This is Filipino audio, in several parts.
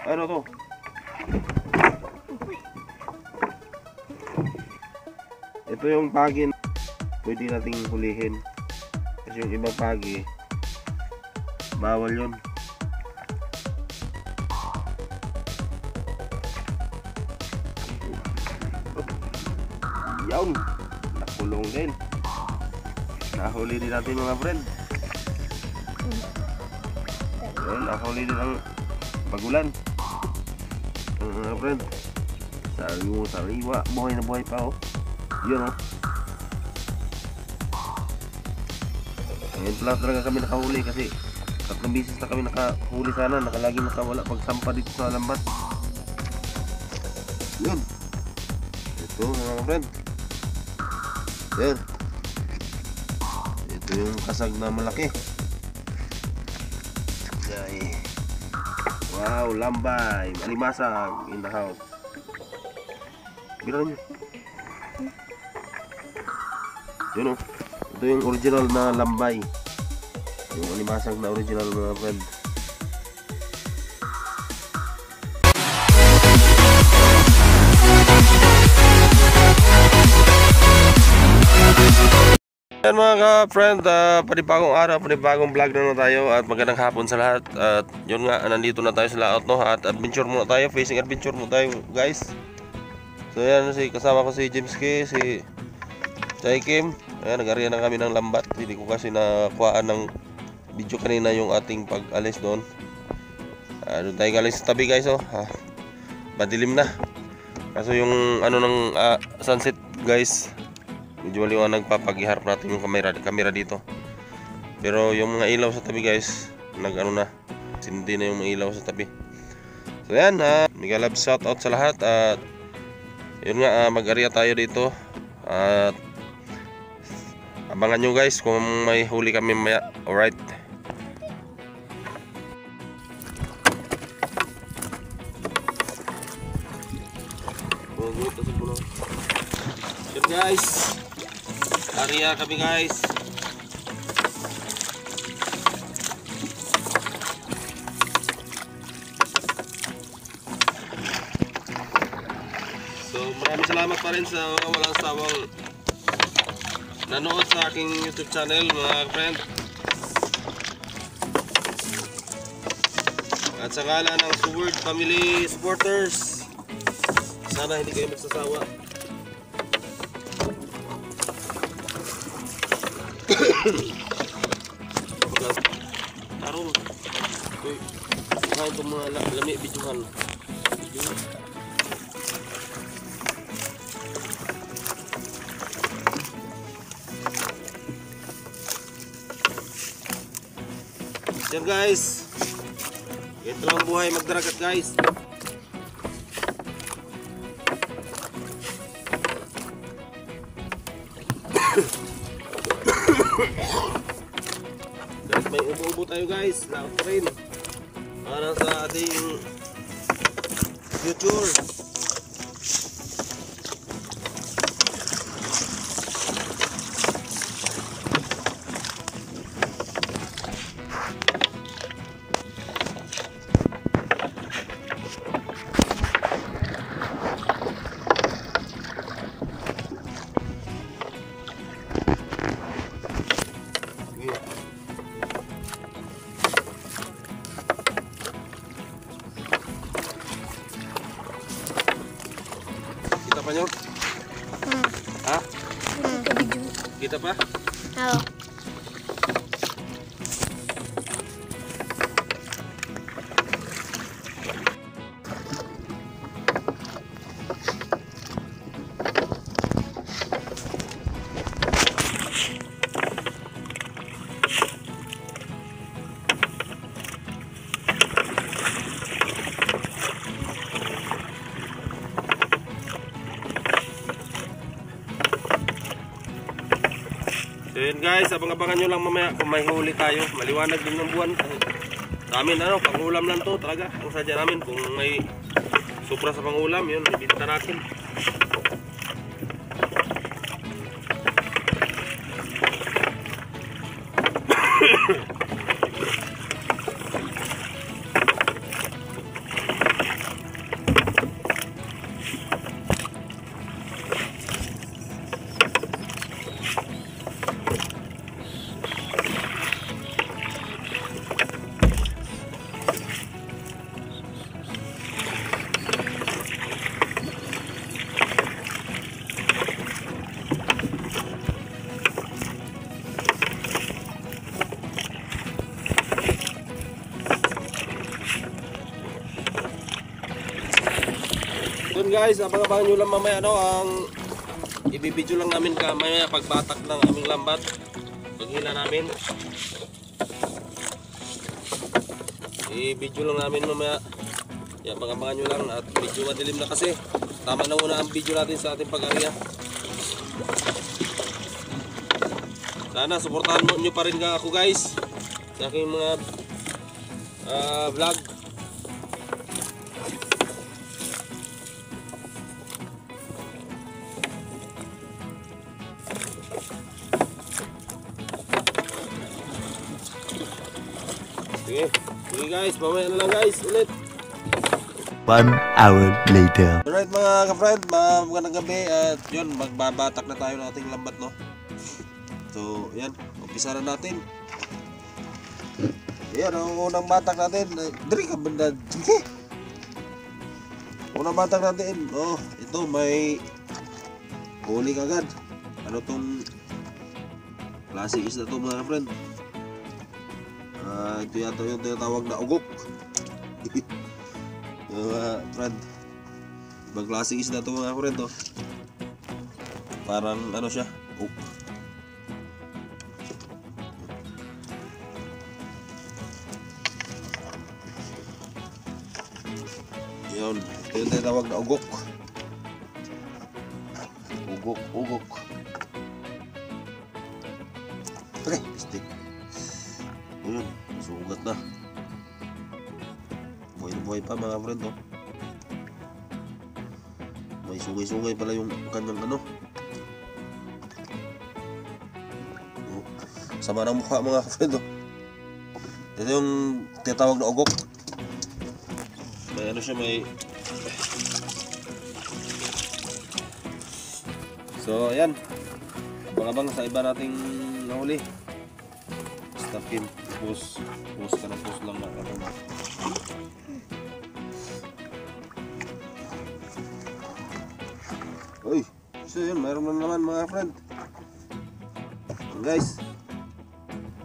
Ano to? Ito yung pagi pwede nating hulihin. Kasi yung ibang pagi bawal yun. Yawn, nakulong din. Nahuli din natin mga friend. Ayan, nahuli din ang bagulan. Mga friend, sariwa, buhay na buhay pa oh. Yun oh. Ngayon pala talaga kami nakahuli kasi 3 beses na kami nakahuli sana. Nakalagi nakawala pagsampa dito sa lambat. Yun. Ito mga friend. Yan. Ito yung kasag na malaki. Yay. Wow, lambay, alimasag in the house. Bilang nyo. Yun o. Ito yung original na lambay. Yung alimasag na original mga friend. Yan mga ka-friend, panibagong araw, panibagong vlog na naman tayo. At magandang hapon sa lahat. At yun nga, nandito na tayo sa layout no. At adventure muna tayo, fishing adventure muna tayo guys. So yan, kasama ko si James K, si Chai Kim. Ayan, nag-area na kami ng lambat. Hindi ko kasi nakuhaan ng video kanina yung ating pag-alis doon. Doon tayo galing sa tabi guys oh. Madilim na. Kaso yung ano ng sunset guys, medyo maliwanag pa pag iharap natin yung camera dito. Pero yung mga ilaw sa tabi guys, nag-ano na, sindi na yung mga ilaw sa tabi. So yan, mega love shout out sa lahat. At yun nga, mag-area tayo dito. At abangan nyo guys kung may huli kami maya. Alright. Yun guys, area kami guys. So maraming salamat pa rin sa walang sawang nanood sa aking YouTube channel mga friend. At sa ngalan ng Sword Family Supporters, sana hindi kayo magsasawa. Tarong ito itong mga lami bidyuhan. Yan guys, ito lang buhay magdaragat guys. Guys, may ubo-ubo tayo guys, laot pa rin para sa ating future. Kita pa nyo? Ha? Kita pa? Oo. So yun guys, abang-abangan nyo lang mamaya kung may huli tayo. Maliwanag din ng buwan. Sa amin ano, pangulam lang to talaga. Ang sadya namin kung may supra sa pangulam, yun, ibinta natin. yun guys, abang-abangan nyo lang mamaya ang ibibidyo lang namin mamaya pagbatak ng aming lambat. Paghila namin. I-video lang namin mamaya. Yan, abang-abangan nyo lang at medyo madilim na kasi. Tama na muna ang video natin sa ating pag-area. Sana suportahan nyo pa rin ako guys sa aking mga vlog. Sige guys, mamaya na lang guys ulit. 1 hour later. Alright mga ka-friend, magandang gabi at yun, magbabatak na tayo ng ating lambat, no? So, yan, umpisa na natin. Yan, ang unang batak natin. Dari ka banda, sige. Unang batak natin, oh, ito may huli kagad. Ano tong klase isda to mga ka-friend? Ito yata yung tinatawag na ugok. Friend, ibang klase isda to mga friend, oh. Parang ano siya, yun, ito yung tinatawag na ugok. Ugok. Okay, stick. Ayun, sugat na. Buhay pa mga friend, oh. May sungay-sungay pala yung kanyang ano. Oh, sama ng mukha mga friend, oh. Ito yung tinatawag na ugok. May ano siya, may... So ayan, abang sa iba nating nahuli. Stop him. Post ka na, post lang na ano. Uy, so yun, mayroon na naman mga friend. Guys,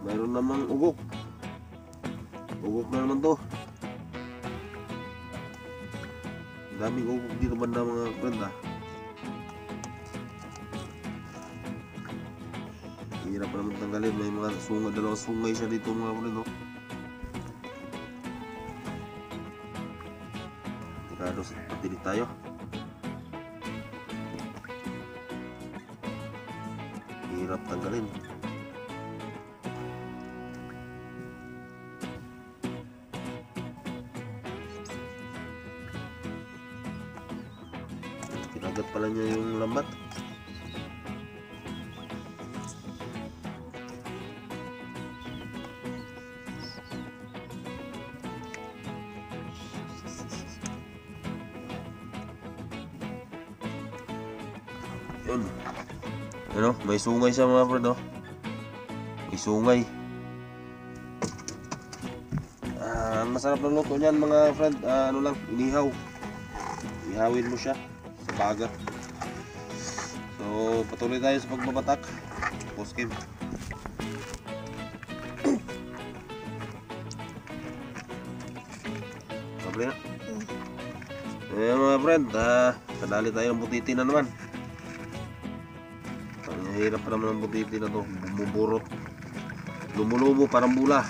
mayroon namang ugok. Ugok na naman to. Daming ugok dito banda mga friend, ha. Hirap pa naman tanggalin. May mga sungay, dalawang sungay siya dito mga friend, no. Tikado sa patilig tayo. Hirap tanggalin. Kinagat pala niya yung lambat. Yun. Ano, may sungay sa mga friend, oh. May sungay. Masarap na luto niyan mga friend. Ano lang, inihaw. Ihawin mo siya sa baga. So, patuloy tayo sa pagbabatak. Post game. Sabi na. Ayan mga friend, kadali tayo ng butiti na naman. Hirap pa naman ang butiti na to, bumuburot, lumulubo parang bula.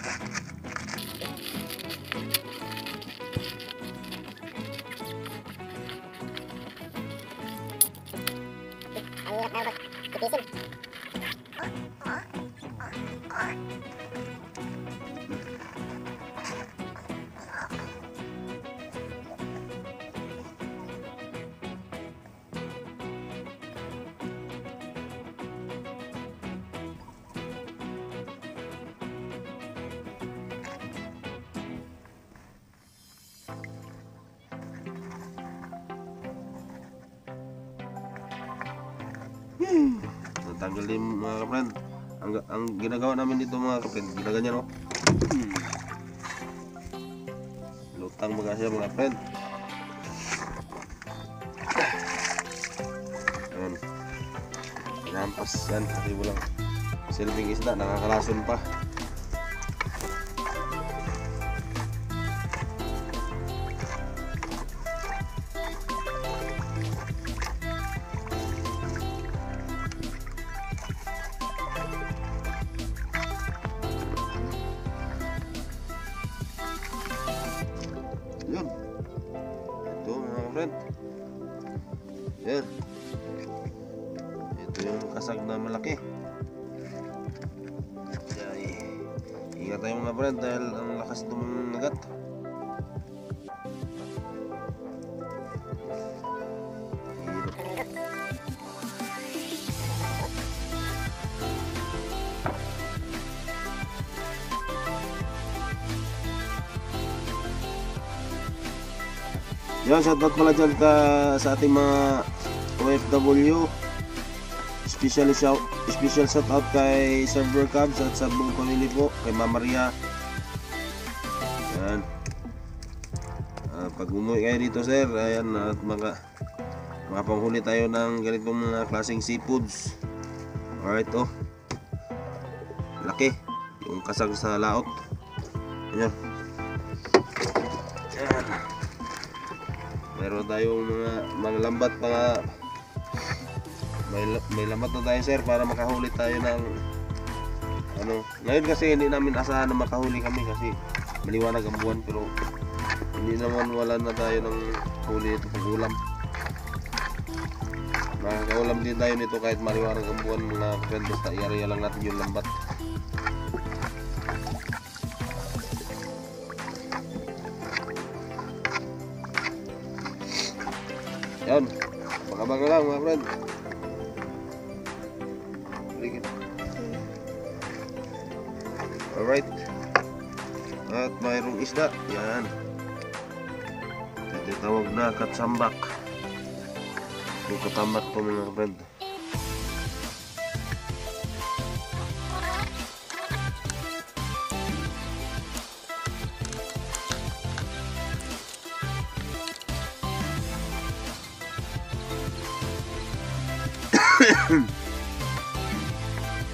Natanggal din mga kapren. Ang ginagawa namin dito mga kapren, ginaganyan, no. Lutang baga siya mga kapren. Ayan. Pinampas yan. Kasi walang silbing isda, nakakalason pa. Yun. Ito mga friend. Yan. Ito yung kasag na malaki. Ay, ingat tayo mga friend dahil ang lakas dumagat. Yan, shoutout pala dyan sa ating mga OFW. Special shoutout kay Server Cubs at sa buong pamilya po, kay Mama Maria. Yan. Pag umuwi kayo dito sir, ayan, at makapanghuli tayo ng ganitong mga klaseng seafoods. Alright, oh. Laki. Yung kasag sa laot. Ayan. Yan. Meron tayong mga lambat, may lambat na tayo sir para makahuli tayo ng ano. Ngayon kasi hindi namin asahan na makahuli kami kasi maliwanag ang buwan, pero hindi naman wala na tayo ng huli ito pag ulam. Makakaulam din tayo nito kahit maliwanag ang buwan mga friend, basta i-area lang natin yung lambat. Yan, abang-abang lang mga friend. Alright. At mayroong isda. Yan. Ito tawag na katsambak. Yung katamat ko mga friend.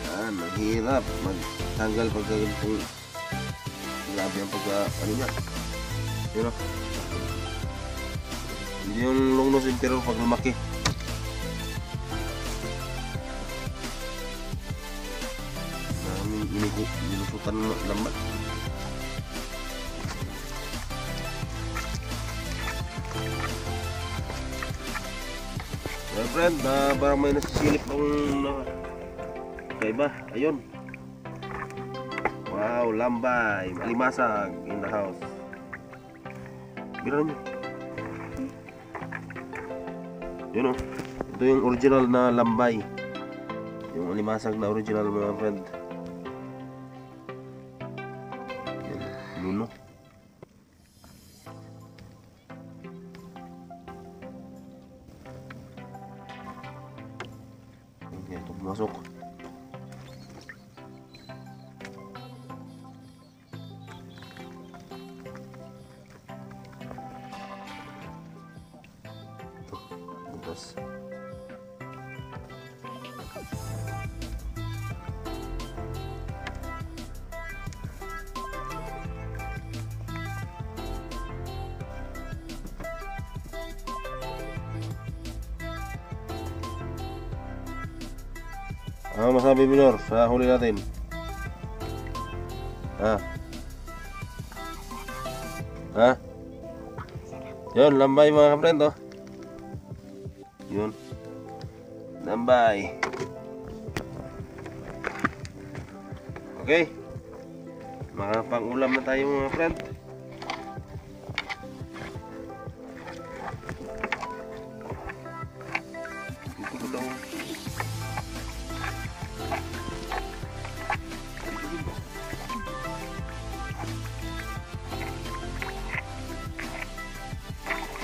Yan, maghirap magtanggal pagka ganitong grabe ang pagka ano niya. Yun o. Hindi yung long nose pero pag lumaki. Daming inusutan ng lambat. Well friend, parang may nasisilip ng kaiba. Ayun. Wow, lambay, alimasag in the house. Bira nyo. Yun o. Ito yung original na lambay. Yung alimasag na original mga friend. Yan, luno. Yan, ito pumasok. Bukas. Ano masabi Minor sa huli natin? Yun, lambay mga kapren to. Yun. Lambay. Okay. Makapang-ulam na tayo mga friend. Ito ko daw.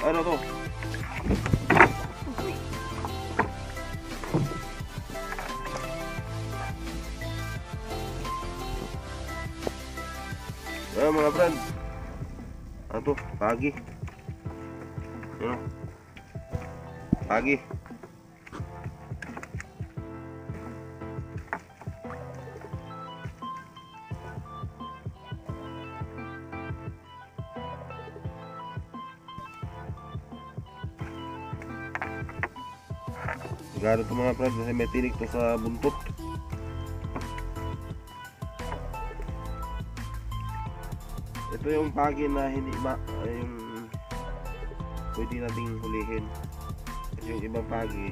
Ano to? Mga friend. Ano to? Pagi. Ano? Pagi. Garo to mga friend kasi may tinik to sa buntot. Ito yung pagi na hindi yung pwede nating hulihin. Kasi yung ibang pagi,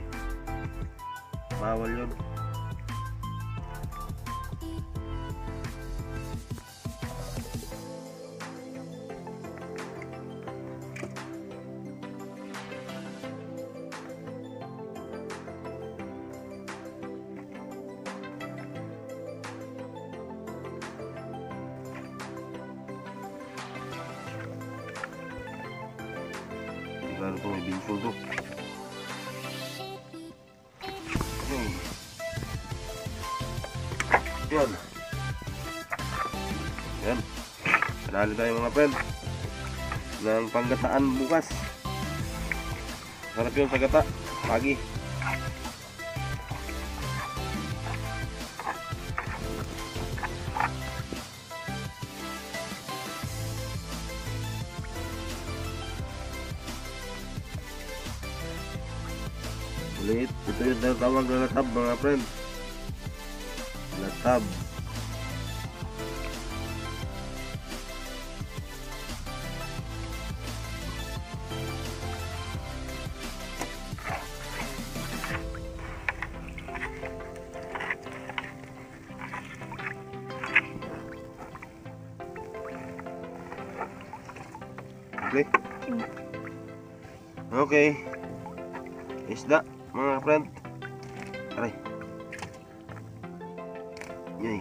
bawal yun. Sigurado ito may binsong to. Okay. Yan. Yan. Panalo tayo mga friend ng panggataan bukas. Sarap yun sa gata pagi. Ulit, ito yung tinatawag na latab mga friend. Latab. Okay. Okay. Isda mga friend. Aray. Yay.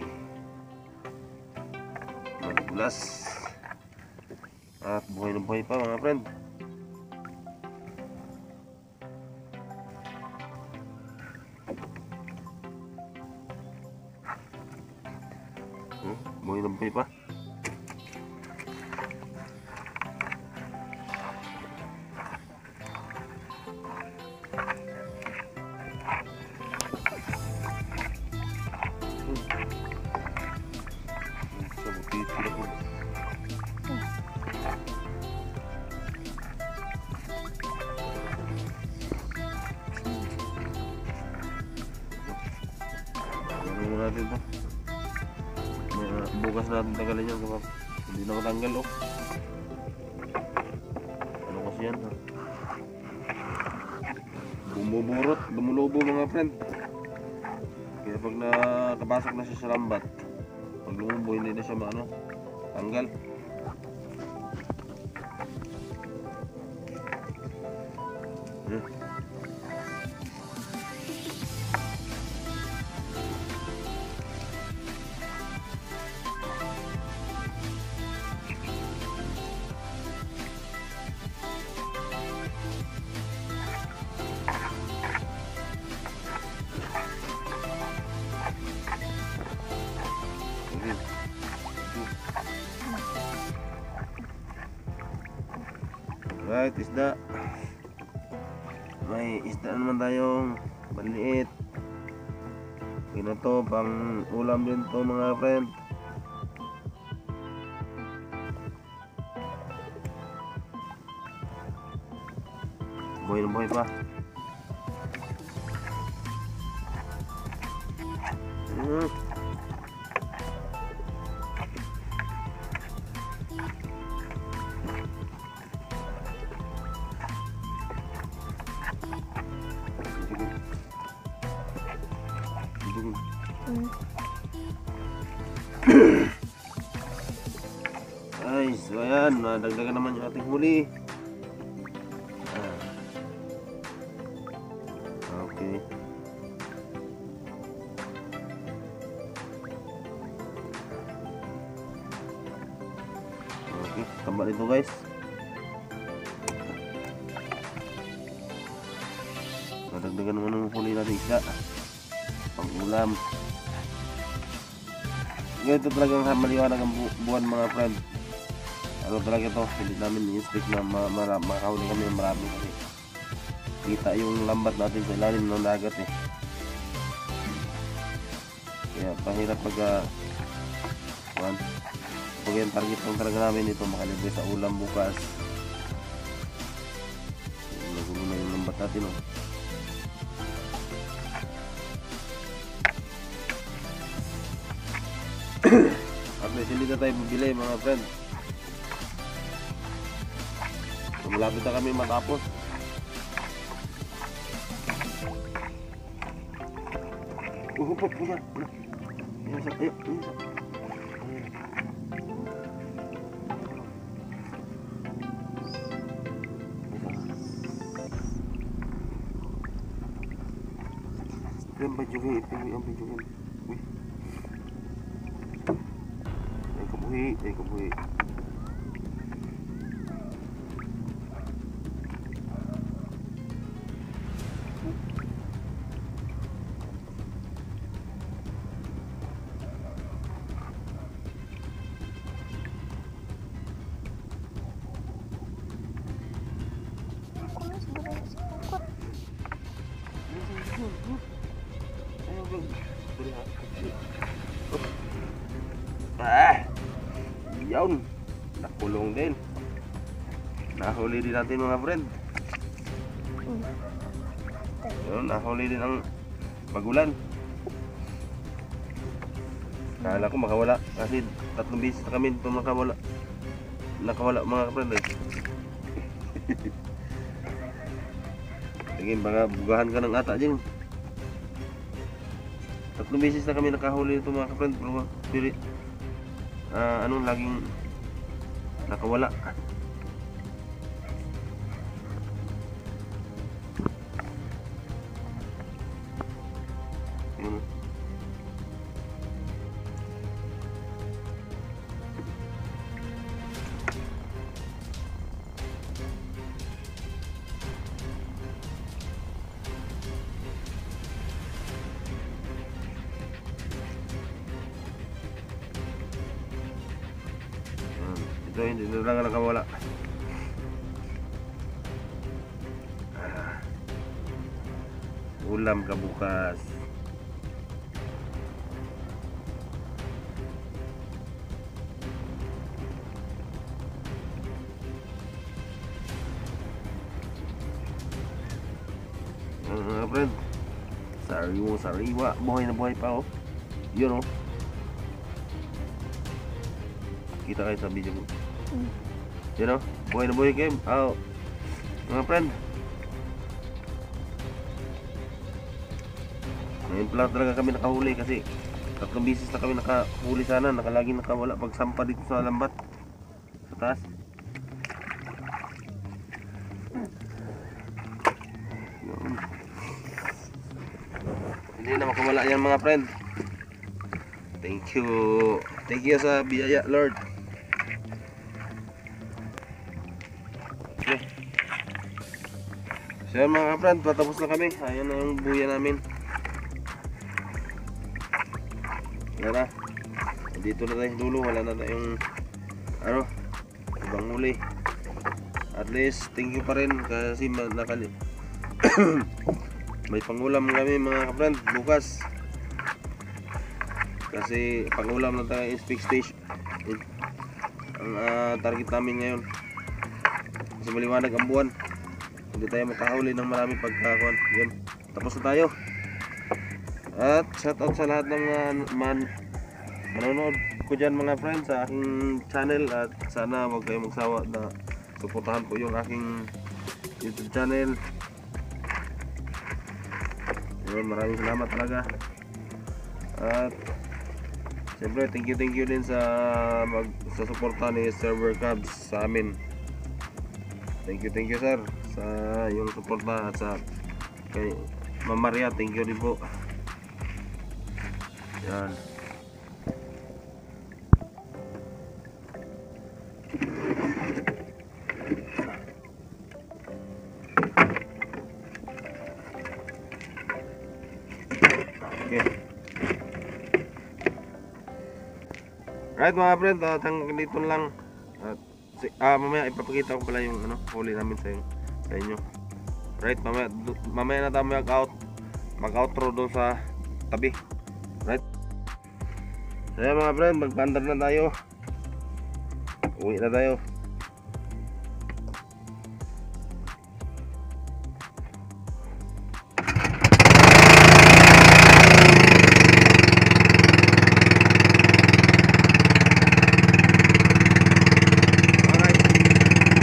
Magulas. At buhay na buhay pa mga friend. Buhay na buhay pa. Natin to. Bukas natin tagalin yan kapag hindi na matanggal oh. Ano kasi yan ha? Bumuburot, bumulubo mga friend. Kaya pag nakapasok na siya sa lambat, pag lumubo hindi na siya maano, tanggal. Right, isda. May isda naman tayong maliit. Ito to, pang ulam din to mga friend. Buhay na buhay pa. Ay, so ayan, nadagdagan naman yung ating huli. Okay. Okay, tambal ito guys. Nadagdagan naman ng huli natin isda. Pang-ulam. Ganito talagang maliwanag ang buwan mga friend. Ano talaga ito, hindi namin i-stick na makahuli kami ng marami kasi kita yung lambat natin sa ilalim ng dagat eh. Kaya pahirap pag yung target lang talaga namin ito makalibre sa ulam bukas. Nagulo na yung lambat natin oh. At least hindi na tayo mabili mga friend. Malapit na kami matapos. Hupop po yan. Ayan isa. Ayan isa. Ayan ba juga ito? Ayan ba juga? Uy. Ay kabuhi. Ay kabuhi. Yun, nakulong din. Nahuli din natin mga friend. Yun, nahuli din ang magulan. Kala ko makawala kasi 3 beses na kami ito nakawala mga friend eh. Sige, baka bugahan ka ng ata dyan. 3 beses na kami nakahuli ito mga friend. Pero anong laging nakawala. Ito hindi na lang nakawala. Ulam ka bukas. Friend, sariwa, buhay na buhay pa oh. Yun oh. Kita kayo sa video ko. Yan o, buhay na buhay kayo. Mga friend, ngayon pala talaga kami nakahuli kasi 3 beses na kami nakahuli sana. Nakalaging nakawala pag sampa dito sa lambat sa taas. Hindi na makawala yan mga friend. Thank you sa biyaya Lord. Okay. So mga friend, patapos na kami. Ayan na yung buya namin. Wala na. Dito na tayo dulo. Wala na tayong ibang huli. At least thank you pa rin kasi may pangulam kami mga friend bukas. Kasi pangulam na tayo inspect station. Ang target namin ngayon. Kasi maliwanag ang buwan. Hindi tayo makahuli ng marami pagkakuan. Yun. Tapos na tayo. At shoutout sa lahat ng manonood ko dyan mga friends sa aking channel. At sana huwag kayong magsawa na suportahan po yung aking YouTube channel. Yun, maraming salamat talaga. At siyempre thank you din sa suporta ni Server Cubs sa amin. Thank you sir sa yung suporta at sa kay Ma'am Maria, thank you din po. Yan. Okay. Right mga friend, hanggang dito lang. At mamaya ipapakita ko pala yung huli namin sa inyo. Right, mamaya na tayo mag-outro doon sa tabi. Right. So yan mga friend, magpandar na tayo. Uwi na tayo.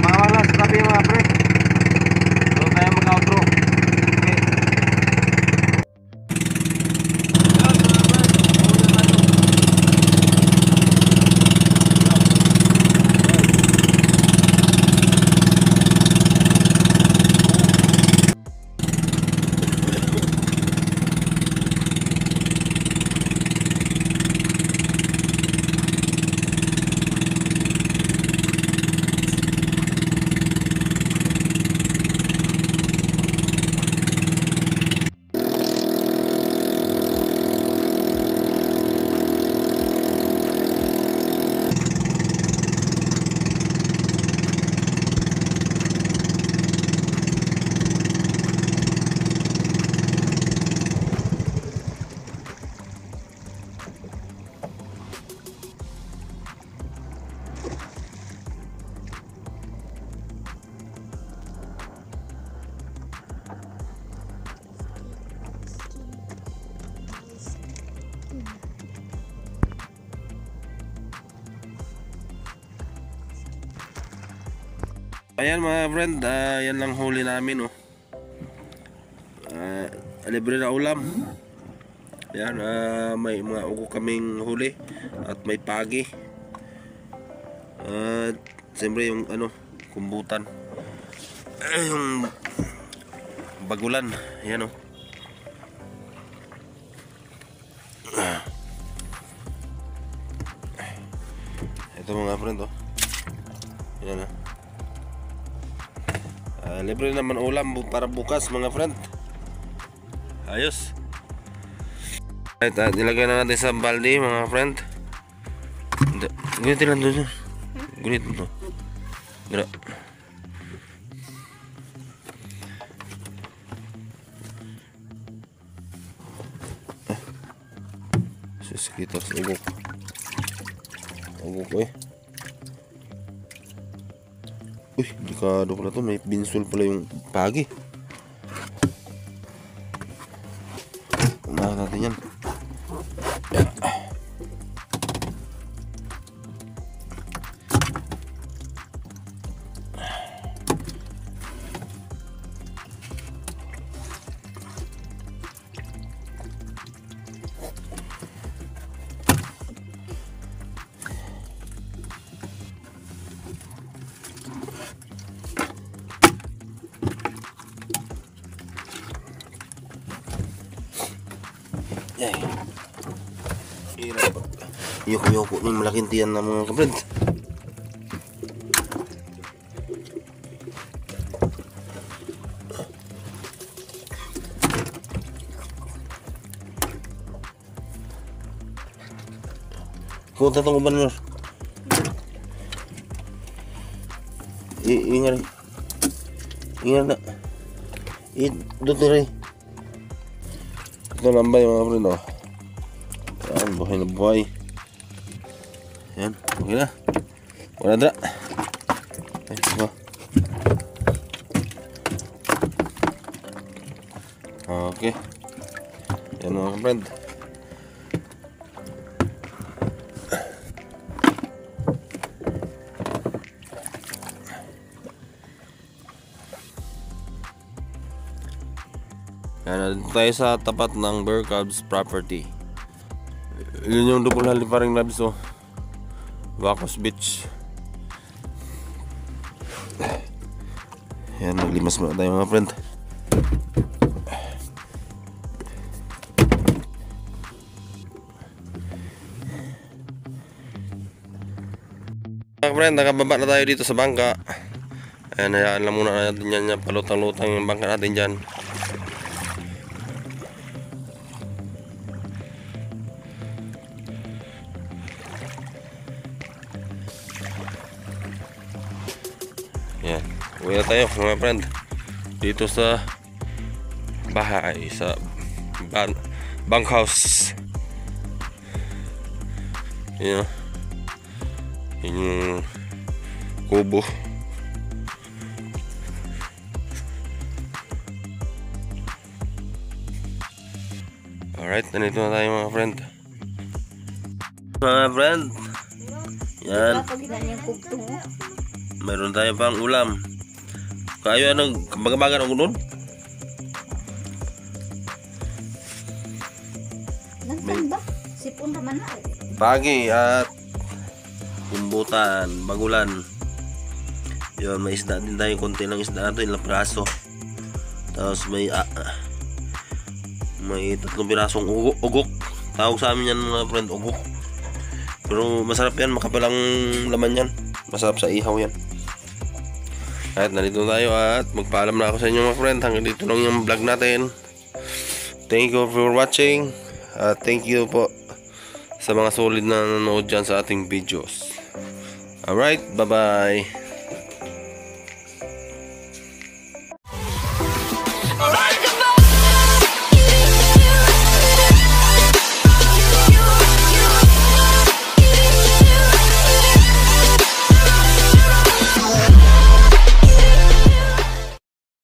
Alright, mga friend. Ayan mga friend, yan lang huli namin oh. Libre na ulam. Yan, may mga ugo kaming huli at may pagi. At siyempre yung ano, kumbutan. Yung bagulan, yan oh. Ito mga friend oh. Yan ah. Libre naman ulam para bukas mga friend. Ayos. Right, nilagay na natin sa balde mga friend. Gunit lang doon. Gunit mo. Gra. Sekitar ugok. Ugok eh. Uy, delikado pala to. May binsul pala yung pagi. Unahan natin yan. Yay. Hirap. Yoko-yoko ng malaking tiyan na mga kapred. Kung tatong uban mo. Ingat. Ingat na. Doon rin. Ito lambay mga friend oh. Yan, buhay na buhay. Yan, okay na. Wala dra. Ay, diba? Okay. Yan mga friend. Yan, tayo sa tapat ng Bear Cubs property. Yun yung double haliparing labs oh. Bacos Beach. Yan, naglimas muna tayo mga friend. Mga friend, nakababa na tayo dito sa bangka. Ayan, hayaan lang muna natin yan. Palutang-lutang yung bangka natin dyan. Yan, uwi na tayo mga friend dito sa bahay, sa bunkhouse. Yan, yung kubo. Alright, nandito na tayo mga friend. Mga friend, yan, mayroon tayo pang ulam. Kayo anong baga-baga ng unon? Nagtan ba? Sipon naman na. Pagi at kumbutan, bagulan. Yun, may isda din tayo. Konti lang isda natin, ilang piraso. Tapos may 3 pirasong ugok. Tawag sa amin yan mga friend, ugok. Pero masarap yan, makapalang laman yan. Masarap sa ihaw yan. At nandito tayo at magpaalam na ako sa inyo mga friend. Hanggang dito lang yung vlog natin. Thank you for watching. Thank you po sa mga solid na nanonood dyan sa ating videos. Alright, bye bye.